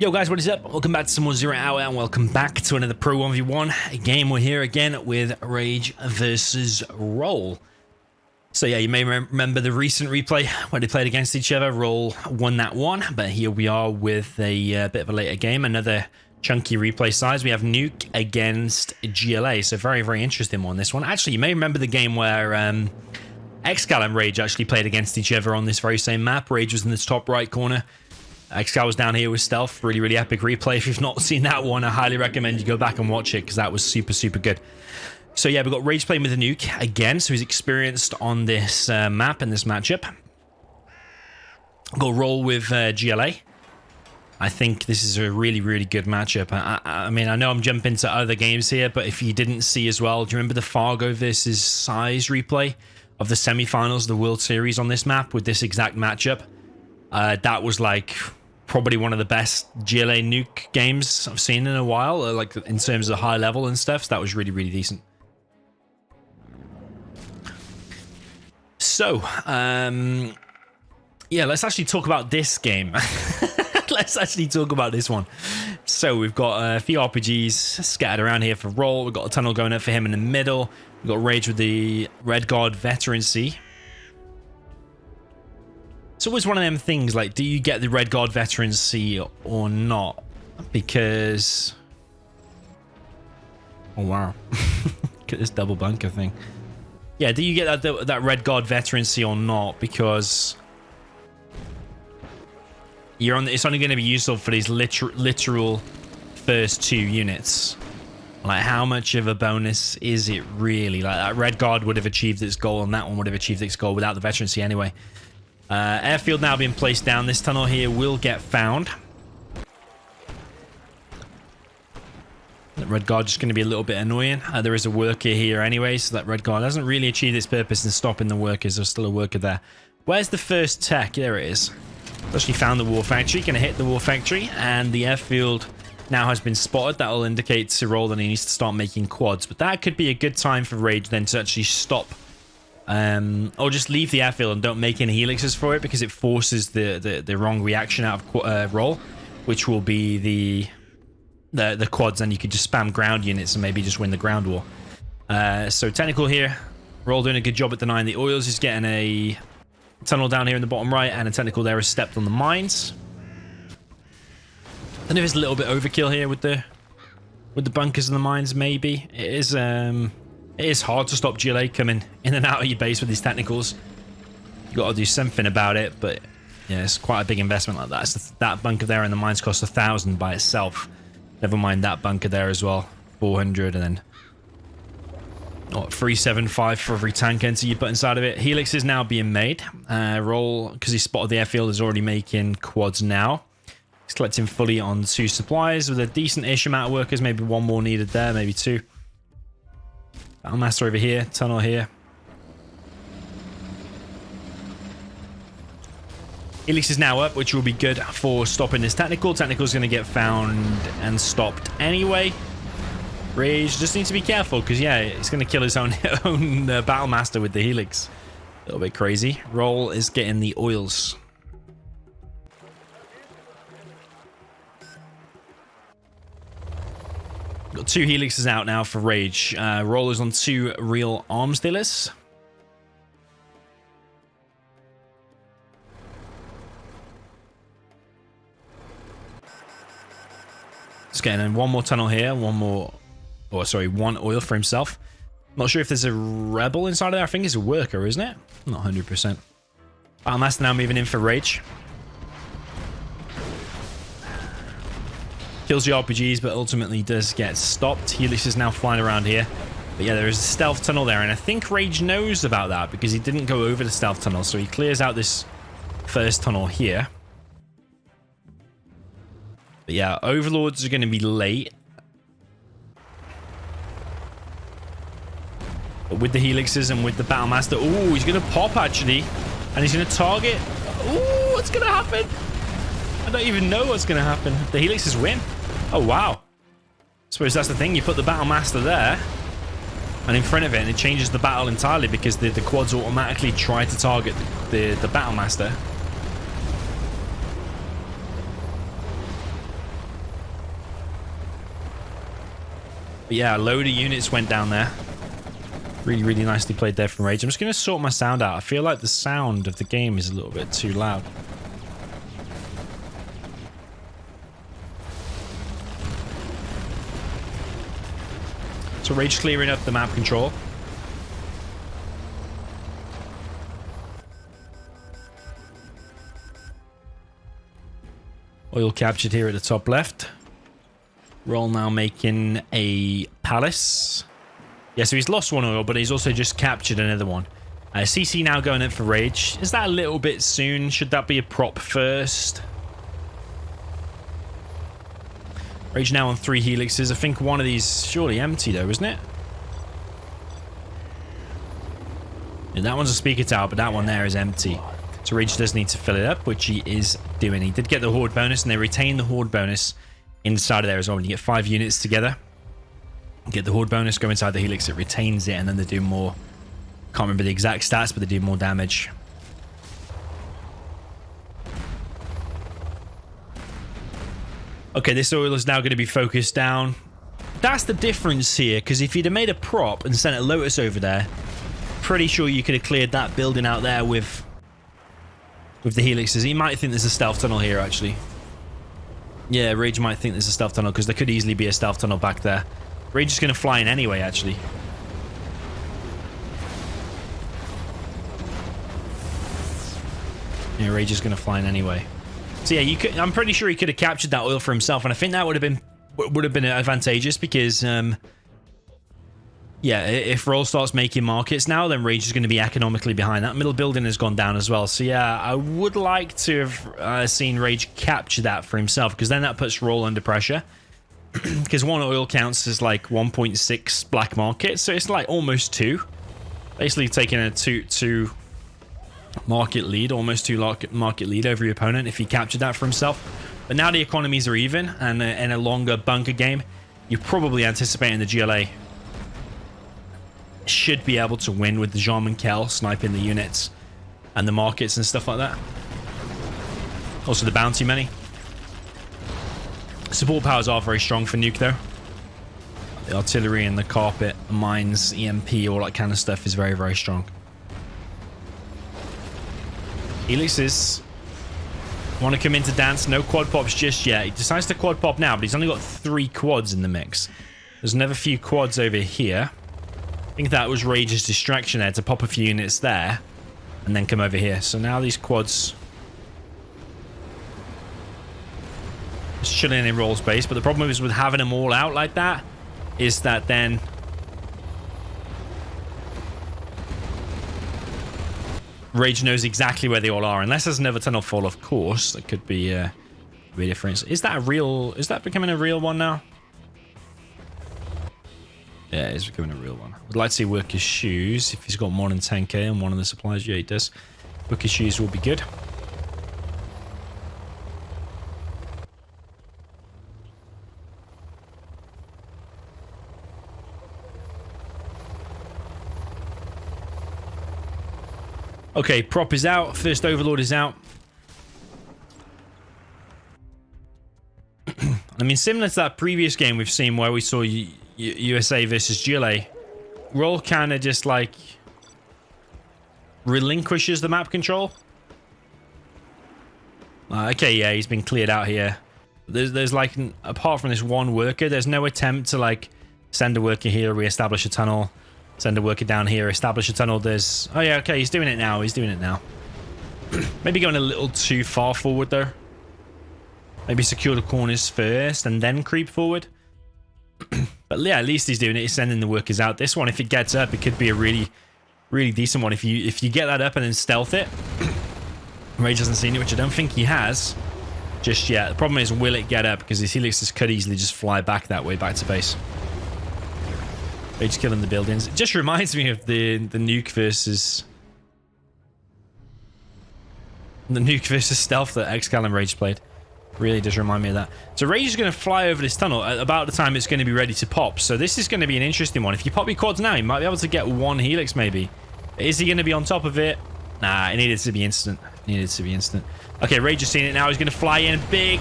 Yo guys, what is up? Welcome back to some more 0 Hour and welcome back to another Pro 1v1 game. We're here again with Rage versus Roll. So yeah, you may remember the recent replay where they played against each other. Roll won that one, but here we are with a bit of a later game. Another chunky replay size. We have Nuke against GLA, so very, very interesting one, this one. Actually, you may remember the game where Excal and Rage actually played against each other on this very same map. Rage was in this top right corner. Excal was down here with Stealth. Really, really epic replay. If you've not seen that one, I highly recommend you go back and watch it because that was super, super good. So yeah, we've got Rage playing with the Nuke again. So he's experienced on this map and this matchup. Go Roll with GLA. I think this is a really, really good matchup. I mean, I know I'm jumping to other games here, but if you didn't see as well, do you remember the Fargo versus Size replay of the semifinals of the World Series on this map with this exact matchup? That was like probably one of the best GLA Nuke games I've seen in a while, like in terms of high level and stuff. So that was really, really decent. So, yeah, let's actually talk about this game. Let's actually talk about this one. So we've got a few RPGs scattered around here for Roll. We've got a tunnel going up for him in the middle. We've got Rage with the Red Guard Veterancy. It's always one of them things, like, do you get the Red Guard Veterancy or not? Because... oh, wow. Look at this double bunker thing. Yeah, do you get that Red Guard Veterancy or not? Because... it's only going to be useful for these literal first two units. Like, how much of a bonus is it really? Like, that Red Guard would have achieved its goal, and that one would have achieved its goal without the Veterancy anyway. Airfield now being placed down. This tunnel here will get found. That Red Guard just going to be a little bit annoying. There is a worker here anyway, so that Red Guard hasn't really achieved its purpose in stopping the workers. There's still a worker there. Where's the first tech? There it is. Actually found the War Factory. Going to hit the War Factory, and the airfield now has been spotted. That will indicate to Roll that he needs to start making quads. But that could be a good time for Rage then to actually stop. Or just leave the airfield and don't make any helixes for it, because it forces the wrong reaction out of Roll, which will be the quads, and you could just spam ground units and maybe just win the ground war. So technical here. Roll doing a good job at denying the oils. He's getting a tunnel down here in the bottom right, and a technical there has stepped on the mines. I don't know if it's a little bit overkill here with the bunkers and the mines. Maybe it is. It is hard to stop GLA coming in and out of your base with these technicals. You got to do something about it, but yeah, it's quite a big investment like that. So that bunker there and the mines cost 1,000 by itself. Never mind that bunker there as well, 400, and then what, 375 for every tank enter you put inside of it. Helix is now being made. Roll, because he spotted the airfield, is already making quads now. He's collecting fully on 2 supplies with a decent-ish amount of workers. Maybe one more needed there, maybe 2. Battlemaster over here, tunnel here. Helix is now up, which will be good for stopping this technical. Technical is going to get found and stopped anyway. Rage just needs to be careful, because yeah, he's going to kill his own Battlemaster with the Helix. A little bit crazy. Roll is getting the oils. Got 2 helixes out now for Rage. Rollers on 2 real arms dealers. Just getting in one more tunnel here, one oil for himself. Not sure if there's a rebel inside of there. I think it's a worker, isn't it? Not 100%. Battlemaster now moving in for Rage. Kills the RPGs, but ultimately does get stopped. Helix is now flying around here. But yeah, there is a stealth tunnel there, and I think Rage knows about that because he didn't go over the stealth tunnel, so he clears out this first tunnel here. But yeah, Overlords are going to be late. But with the Helixes and with the Battlemaster... ooh, he's going to pop, actually. And he's going to target... ooh, what's going to happen? I don't even know what's going to happen. The Helixes win. Oh, wow. I suppose that's the thing. You put the Battlemaster there and in front of it, and it changes the battle entirely because the quads automatically try to target the Battlemaster. But yeah, a load of units went down there. Really, really nicely played there from Rage. I'm just going to sort my sound out. I feel like the sound of the game is a little bit too loud. So Rage clearing up the map control. Oil captured here at the top left. Roll now making a palace. Yeah, so he's lost one oil, but he's also just captured another one. CC now going in for Rage. Is that a little bit soon? Should that be a prop first? Rage now on 3 helixes. I think one of these surely empty though, isn't it? Yeah, that one's a speaker tower, but that one there is empty. So Rage does need to fill it up, which he is doing. He did get the horde bonus, and they retain the horde bonus inside of there as well. When you get 5 units together, get the horde bonus, go inside the helix, it retains it, and then they do more. Can't remember the exact stats, but they do more damage. Okay, this oil is now going to be focused down. That's the difference here, because if you'd have made a prop and sent a Lotus over there, pretty sure you could have cleared that building out there with the helixes. He might think there's a stealth tunnel here, actually. Yeah, Rage might think there's a stealth tunnel, because there could easily be a stealth tunnel back there. Rage is going to fly in anyway, actually. Yeah, Rage is going to fly in anyway. So yeah, I'm pretty sure he could have captured that oil for himself, and I think that would have been advantageous because, yeah, if Roll starts making markets now, then Rage is going to be economically behind. That middle building has gone down as well. So yeah, I would like to have seen Rage capture that for himself, because then that puts Roll under pressure. Because 1 oil counts as like 1.6 black market, so it's like almost 2. Basically taking a 2 market lead, almost 2 market lead over your opponent if he captured that for himself. But now the economies are even, and in a longer bunker game, you're probably anticipating the GLA should be able to win with the Jean and Kel sniping the units and the markets and stuff like that. Also the bounty money. Support powers are very strong for Nuke though. The artillery and the carpet, mines, EMP, all that kind of stuff is very, very strong. Helixes want to come into dance. No quad pops just yet. He decides to quad pop now, but he's only got 3 quads in the mix. There's another few quads over here. I think that was Rage's distraction there to pop a few units there and then come over here. So now these quads just chilling in Roll's base, but the problem is with having them all out like that is that then Rage knows exactly where they all are, unless there's another tunnel fall, of course. That could be a difference. Is that a real? Is that becoming a real one now? Yeah, it's becoming a real one. I'd like to see Worker's Shoes if he's got more than 10k on one of the supplies. Yeah, he does. Worker's Shoes will be good. Okay, prop is out. First Overlord is out. I mean, similar to that previous game we've seen where we saw USA versus GLA, Roll kind of just like relinquishes the map control. Okay, yeah, he's been cleared out here. There's like, apart from this one worker, there's no attempt to like send a worker here, re-establish a tunnel. Send a worker down here, establish a tunnel. There's... Oh, yeah, okay, he's doing it now. He's doing it now. Maybe going a little too far forward, though. Maybe secure the corners first and then creep forward. But, yeah, at least he's doing it. He's sending the workers out. This one, if it gets up, it could be a really, really decent one. If you get that up and then stealth it... Rage hasn't seen it, which I don't think he has just yet. The problem is, will it get up? Because his helixes could easily just fly back that way, back to base. Rage killing the buildings. It just reminds me of the Nuke versus... The Nuke versus Stealth that Excalibur Rage played. Really does remind me of that. So Rage is going to fly over this tunnel at about the time it's going to be ready to pop. So this is going to be an interesting one. If you pop your quads now, you might be able to get 1 helix maybe. Is he going to be on top of it? Nah, it needed to be instant. Needed to be instant. Okay, Rage has seen it now. He's going to fly in. Big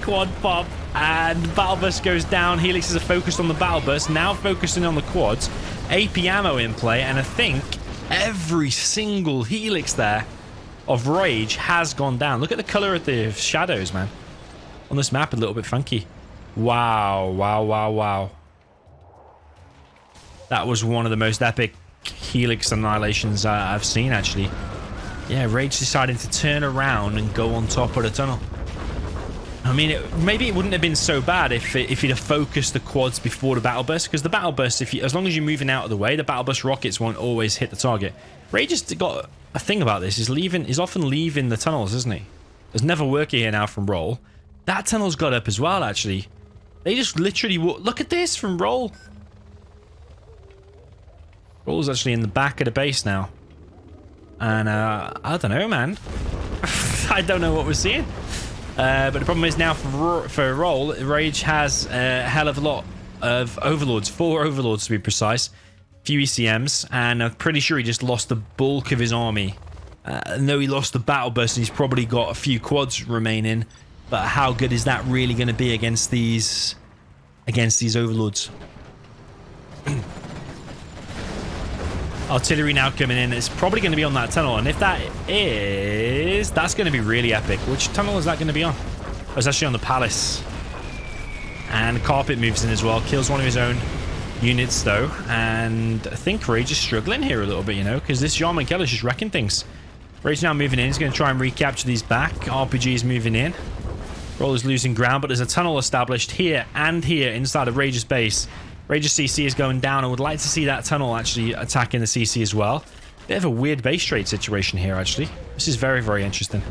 quad pop. And Battle Burst goes down. Helixes are focused on the Battle Burst. Now focusing on the quads. AP ammo in play. And I think every single Helix there of Rage has gone down. Look at the color of the shadows, man. On this map, a little bit funky. Wow, wow, wow, wow. That was one of the most epic Helix annihilations I've seen, actually. Yeah, Rage decided to turn around and go on top of the tunnel. I mean, maybe it wouldn't have been so bad if he'd have focused the quads before the Battle Burst, because the Battle Burst, as long as you're moving out of the way, the Battle Burst rockets won't always hit the target. Rage has got a thing about this. He's often leaving the tunnels, isn't he? There's never worker here now from Roll. That tunnel's got up as well, actually. They just literally... Look at this from Roll. Roll's actually in the back of the base now. And, I don't know, man. I don't know what we're seeing. But the problem is now for Roll, Rage has a hell of a lot of Overlords. 4 Overlords, to be precise. Few ECMs. And I'm pretty sure he just lost the bulk of his army. Though he lost the Battle Burst, he's probably got a few quads remaining. But how good is that really going to be against these Overlords? Artillery now coming in. It's probably going to be on that tunnel. And if that is... That's going to be really epic. Which tunnel is that going to be on? Oh, it's actually on the Palace. And Carpet moves in as well. Kills one of his own units, though. And I think Rage is struggling here a little bit, you know, because this Jarman Keller is just wrecking things. Rage now moving in. He's going to try and recapture these back. RPG is moving in. Roll is losing ground, but there's a tunnel established here and here inside of Rage's base. Rage's CC is going down. I would like to see that tunnel actually attacking the CC as well. Bit of a weird base trade situation here, actually. This is very, very interesting.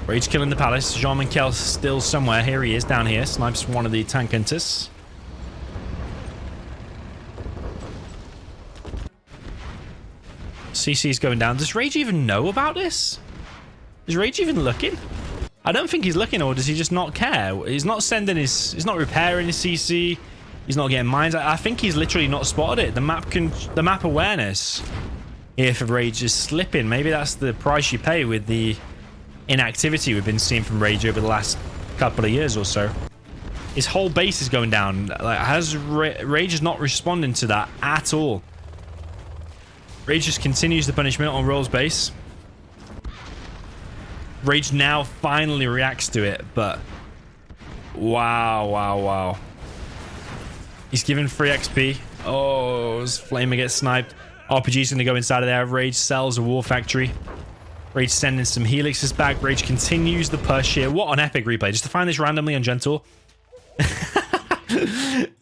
Rage killing the Palace. Jean Kell still somewhere. Here he is, down here. Snipes one of the tank hunters. CC is going down. Does Rage even know about this? Is Rage even looking? I don't think he's looking, or does he just not care? He's not sending his... He's not repairing his CC. He's not getting mines. I think he's literally not spotted it. The map awareness here for Rage is slipping. Maybe that's the price you pay with the inactivity we've been seeing from Rage over the last couple of years or so. His whole base is going down. Like, Rage is not responding to that at all. Rage just continues the punishment on Roll's base. Rage now finally reacts to it, but... Wow, wow, wow. He's given free XP. Oh, his Flamer gets sniped. RPG's going to go inside of there. Rage sells a war factory. Rage sending some Helixes back. Rage continues the push here. What an epic replay. Just to find this randomly on Gentle.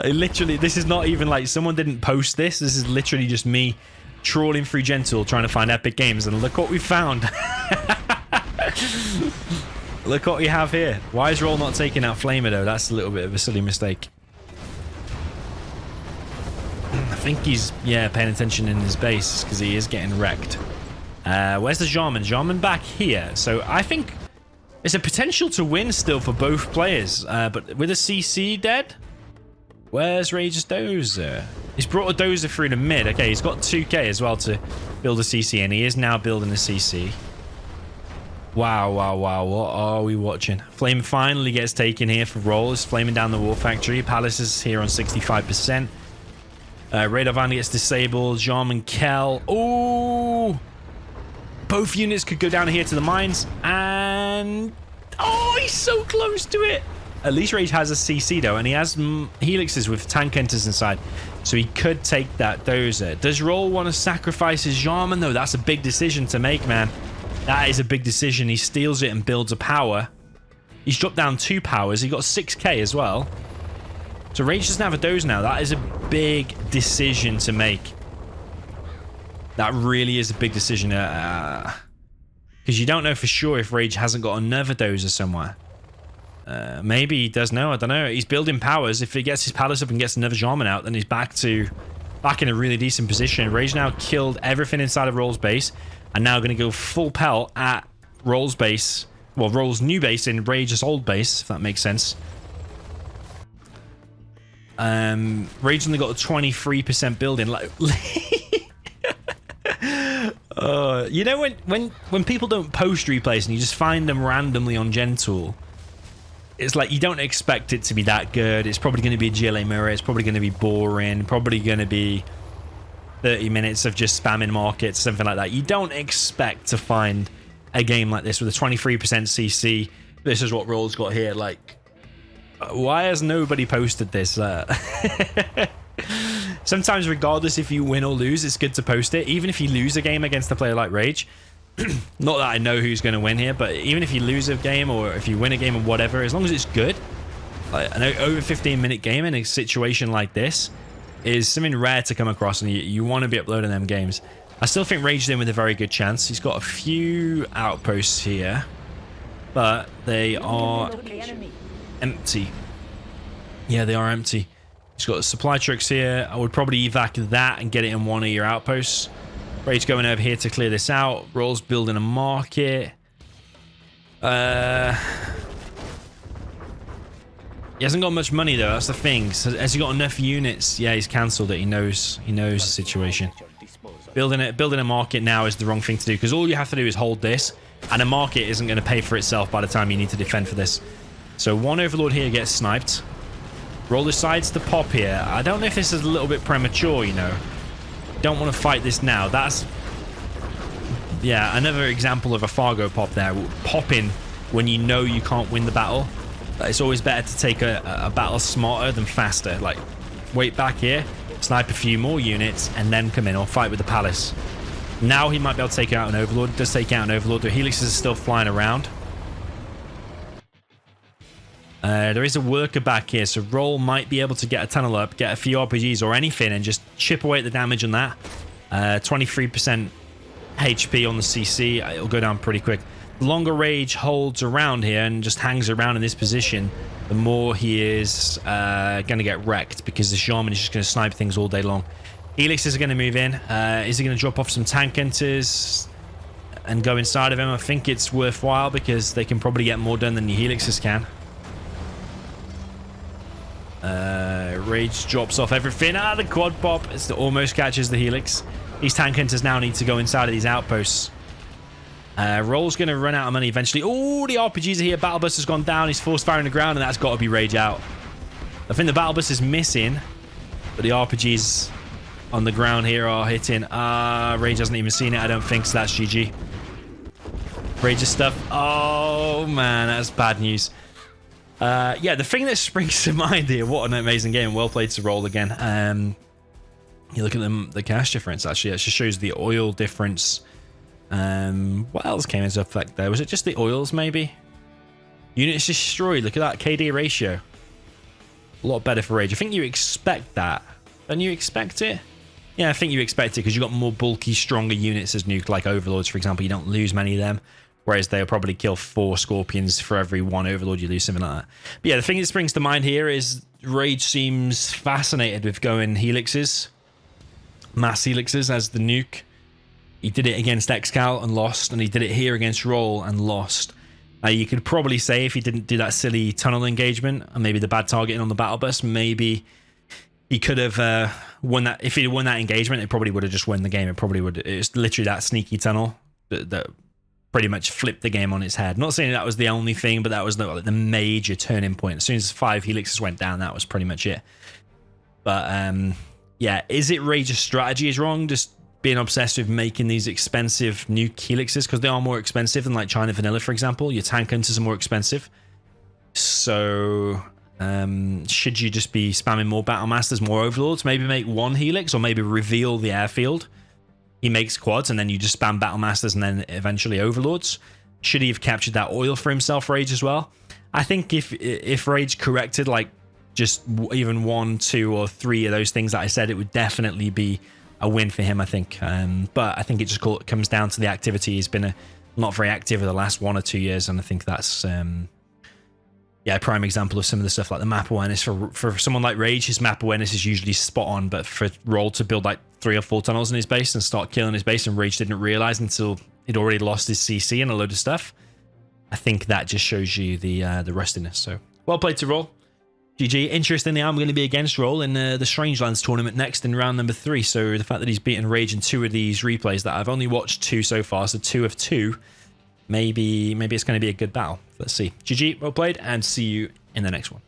Literally, this is not even like someone didn't post this. This is literally just me trawling through Gentle trying to find epic games, and look what we found. Look what we have here. Why is Roll not taking out Flamer though? That's a little bit of a silly mistake. I think he's paying attention in his base because he is getting wrecked. Where's the Jarman? Jarman back here. So I think there's a potential to win still for both players, but with a CC dead, where's Rage's dozer? He's brought a dozer through the mid. Okay, he's got 2k as well to build a CC, and he is now building a CC. Wow, wow, wow. What are we watching? Flame finally gets taken here for Roll. It's flaming down the war factory. Palace is here on 65%. Radar van gets disabled. Jarman Kell. Ooh! Both units could go down here to the mines, and... Oh, he's so close to it! At least Rage has a CC though, and he has Helixes with tank hunters inside, so he could take that dozer. Does Roll want to sacrifice his Jarman though? That's a big decision to make, man. That is a big decision. He steals it and builds a power. He's dropped down 2 powers. He got 6k as well. So Rage doesn't have a dozer now. That is a big decision to make. That really is a big decision. Because you don't know for sure if Rage hasn't got another dozer somewhere. Maybe he does know. I don't know. He's building powers. If he gets his Palace up and gets another Jarman out, then he's back in a really decent position. Rage now killed everything inside of Roll's base, and now going to go full pelt at Roll's base. Well, Roll's new base in Rage's old base, if that makes sense. Rage only got a 23% building. Like, you know when people don't post replays and you just find them randomly on Gentool, it's like you don't expect it to be that good. It's probably going to be a GLA mirror. It's probably going to be boring. Probably going to be 30 minutes of just spamming markets, something like that. You don't expect to find a game like this with a 23% CC. This is what Roll's got here. Like, why has nobody posted this? Sometimes, regardless if you win or lose, it's good to post it. Even if you lose a game against a player like Rage, not that I know who's going to win here, but even if you lose a game or if you win a game or whatever, as long as it's good, like an over 15-minute game in a situation like this is something rare to come across, and you want to be uploading them games. I still think Rage is in with a very good chance. He's got a few outposts here, but they are empty. Yeah, they are empty. He's got supply trucks here. I would probably evac that and get it in one of your outposts. Rage going over here to clear this out. Roll's building a market. He hasn't got much money though. That's the thing. So has he got enough units? Yeah, he's cancelled it. He knows the situation. Building a market now is the wrong thing to do, because all you have to do is hold this, and a market isn't going to pay for itself by the time you need to defend for this. So one overlord here gets sniped. Roll decides to pop here. I don't know if this is a little bit premature, you know. Don't want to fight this now. That's, yeah, another example of a Fargo pop there. Popping when you know you can't win the battle. It's always better to take a battle smarter than faster. Like, wait back here, snipe a few more units, and then come in or fight with the palace. Now he might be able to take out an overlord. He does take out an overlord. The helixes are still flying around. There is a worker back here, so Roll might be able to get a tunnel up, get a few RPGs or anything, and just chip away at the damage on that. 23% HP on the CC. It'll go down pretty quick. The longer Rage holds around here and just hangs around in this position, the more he is going to get wrecked, because the Shaman is just going to snipe things all day long. Helixes are going to move in. Is he going to drop off some tank hunters and go inside of him? I think it's worthwhile, because they can probably get more done than the Helixes can. Rage drops off everything. The quad pop. It almost catches the Helix. These tank hunters now need to go inside of these outposts. Roll's going to run out of money eventually. Oh, the RPGs are here. Battle bus has gone down. He's force firing the ground, and that's got to be Rage out. I think the battle bus is missing, but the RPGs on the ground here are hitting. Rage hasn't even seen it, I don't think, so that's GG. Rage's stuff. Oh, man, that's bad news. Yeah, the thing that springs to mind here, what an amazing game. Well played to Roll again. You look at the cash difference, actually. It just shows the oil difference. What else came into effect there? Was it just the oils, maybe? Units destroyed. Look at that KD ratio. A lot better for Rage. I think you expect that. Don't you expect it? Yeah, I think you expect it, because you've got more bulky, stronger units as Nuke, like Overlords, for example. You don't lose many of them. Whereas they'll probably kill 4 Scorpions for every 1 Overlord you lose, something like that. But yeah, the thing that springs to mind here is Rage seems fascinated with going Helixes. Mass Helixes as the Nuke. He did it against Excal and lost, and he did it here against Roll and lost. You could probably say if he didn't do that silly tunnel engagement and maybe the bad targeting on the battle bus, maybe he could have won that. If he'd won that engagement, it probably would have just won the game. It probably would. It's literally that sneaky tunnel that pretty much flipped the game on its head. Not saying that was the only thing, but that was the major turning point. As soon as 5 Helixes went down, that was pretty much it. But yeah, is it Rage's strategy is wrong? Just being obsessed with making these expensive Nuke Helixes, because they are more expensive than like China Vanilla, for example. Your tank hunters are more expensive. So should you just be spamming more Battle Masters, more Overlords? Maybe make 1 Helix, or maybe reveal the airfield. He makes quads, and then you just spam Battle Masters and then eventually Overlords. Should he have captured that oil for himself, Rage, as well? I think if Rage corrected like just even 1, 2, or 3 of those things that I said, it would definitely be a win for him, I think. But I think it just comes down to the activity. He's been not very active in the last 1 or 2 years, and I think that's yeah, a prime example of some of the stuff like the map awareness. For someone like Rage, his map awareness is usually spot on, but for Roll to build like 3 or 4 tunnels in his base and start killing his base, and Rage didn't realize until he'd already lost his CC and a load of stuff, I think that just shows you the rustiness. So well played to Roll. GG. Interestingly, I'm going to be against Roll in the Strangelands tournament next in round number 3. So the fact that he's beaten Rage in 2 of these replays that I've only watched 2 so far, so 2 of 2, maybe it's going to be a good battle. Let's see. GG, well played, and see you in the next one.